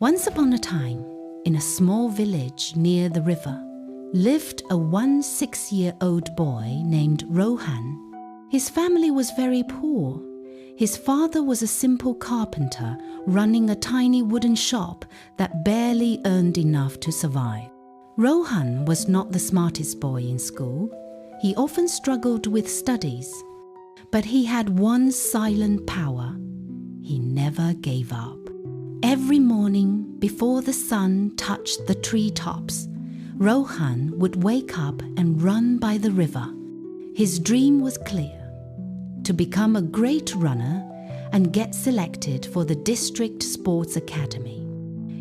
Once upon a time, in a small village near the river, lived a 6-year-old boy named Rohan. His family was very poor. His father was a simple carpenter running a tiny wooden shop that barely earned enough to survive. Rohan was not the smartest boy in school. He often struggled with studies. But he had one silent power. He never gave up. Every morning, before the sun touched the treetops, Rohan would wake up and run by the river. His dream was clear: to become a great runner and get selected for the district sports academy.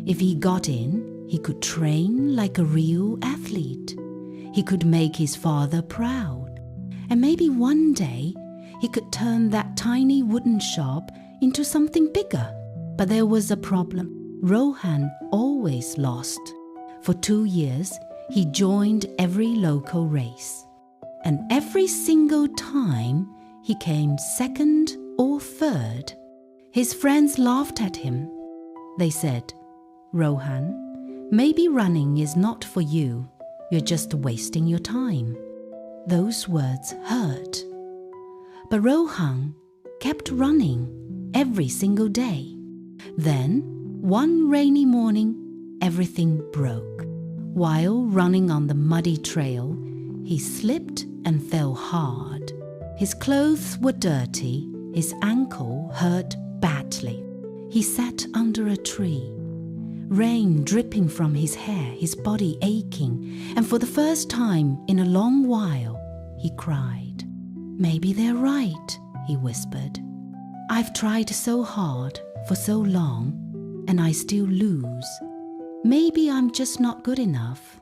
If he got in, he could train like a real athlete. He could make his father proud. And maybe one day, he could turn that tiny wooden shop into something bigger. But there was a problem. Rohan always lost. For 2 years, he joined every local race. And every single time, he came second or third. His friends laughed at him. They said, "Rohan, maybe running is not for you. You're just wasting your time." Those words hurt. But Rohan kept running every single day. Then, one rainy morning, everything broke. While running on the muddy trail, he slipped and fell hard. His clothes were dirty, his ankle hurt badly. He sat under a tree, rain dripping from his hair, his body aching, and for the first time in a long while, he cried. "Maybe they're right," he whispered. "I've tried so hard for so long, and I still lose. Maybe I'm just not good enough."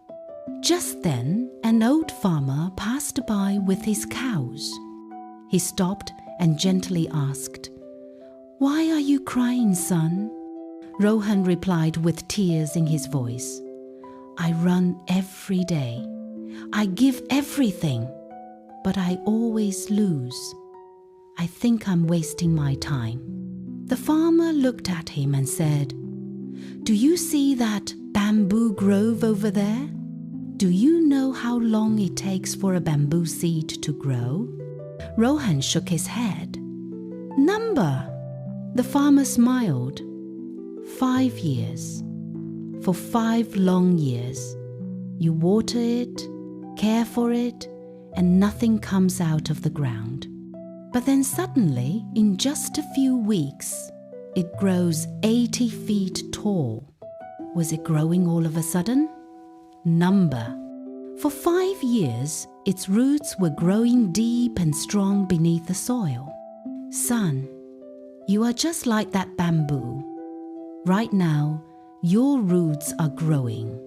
Just then, an old farmer passed by with his cows. He stopped and gently asked, "Why are you crying, son?" Rohan replied with tears in his voice, "I run every day. I give everything, but I always lose. I think I'm wasting my time." The farmer looked at him and said, "Do you see that bamboo grove over there? Do you know how long it takes for a bamboo seed to grow?" Rohan shook his head. "Number?" The farmer smiled. 5 years. For 5 long years. You water it, care for it, and nothing comes out of the ground. But then suddenly, in just a few weeks, it grows 80 feet tall. Was it growing all of a sudden? Number. For 5 years, its roots were growing deep and strong beneath the soil. Son, you are just like that bamboo. Right now, your roots are growing.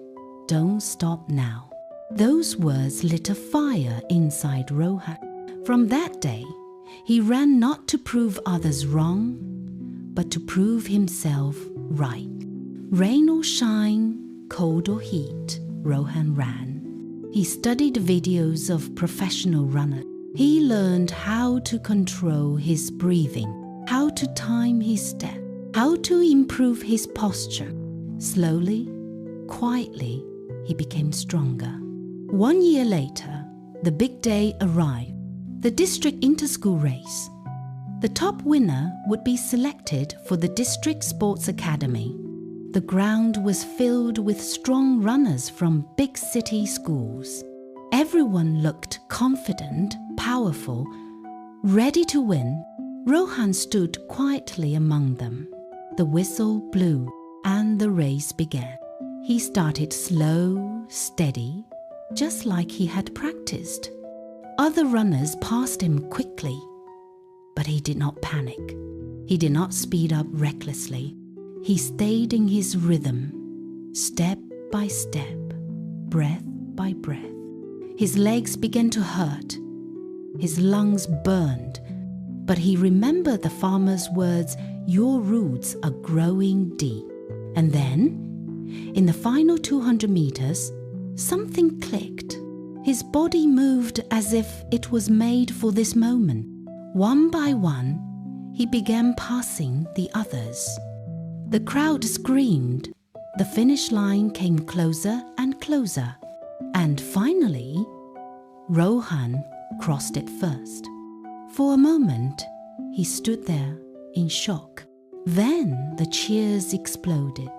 Don't stop now. Those words lit a fire inside Rohan. From that day, he ran not to prove others wrong, but to prove himself right. Rain or shine, cold or heat, Rohan ran. He studied videos of professional runners. He learned how to control his breathing, how to time his step, how to improve his posture. Slowly, quietly, he became stronger. 1 year later, the big day arrived. The district interschool race. The top winner would be selected for the district sports academy. The ground was filled with strong runners from big city schools. Everyone looked confident, powerful, ready to win. Rohan stood quietly among them. The whistle blew and the race began. He started slow, steady, just like he had practiced. Other runners passed him quickly, but he did not panic. He did not speed up recklessly. He stayed in his rhythm, step by step, breath by breath. His legs began to hurt. His lungs burned, but he remembered the farmer's words, "Your roots are growing deep." And then, in the final 200 meters, something clicked. His body moved as if it was made for this moment. One by one, he began passing the others. The crowd screamed, The finish line came closer and closer, and finally, Rohan crossed it first. For a moment, he stood there in shock. Then the cheers exploded.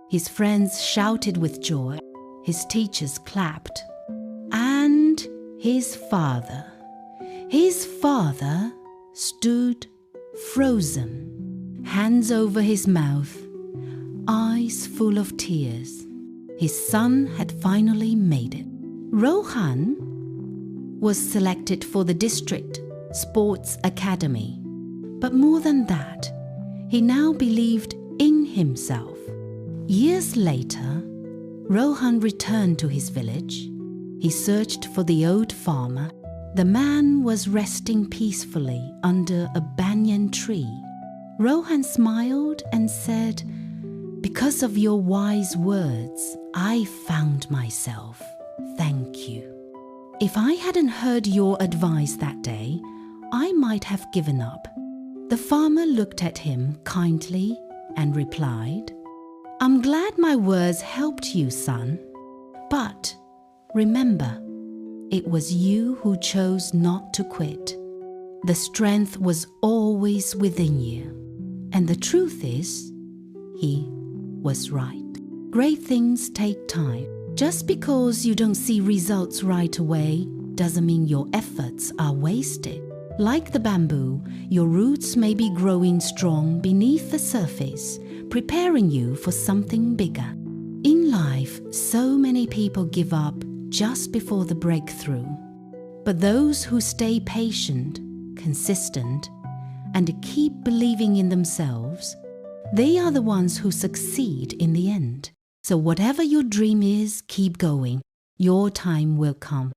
His friends shouted with joy. His teachers clapped. And his father stood frozen, hands over his mouth, eyes full of tears. His son had finally made it. Rohan was selected for the district sports academy. But more than that, he now believed in himself. Years later, Rohan returned to his village. He searched for the old farmer. The man was resting peacefully under a banyan tree. Rohan smiled and said, "Because of your wise words, I found myself. Thank you. If I hadn't heard your advice that day, I might have given up." The farmer looked at him kindly and replied, "I'm glad my words helped you, son. But remember, it was you who chose not to quit. The strength was always within you." And the truth is, he was right. Great things take time. Just because you don't see results right away doesn't mean your efforts are wasted. Like the bamboo, your roots may be growing strong beneath the surface, preparing you for something bigger. In life, so many people give up just before the breakthrough. But those who stay patient, consistent, and keep believing in themselves, they are the ones who succeed in the end. So whatever your dream is, keep going. Your time will come.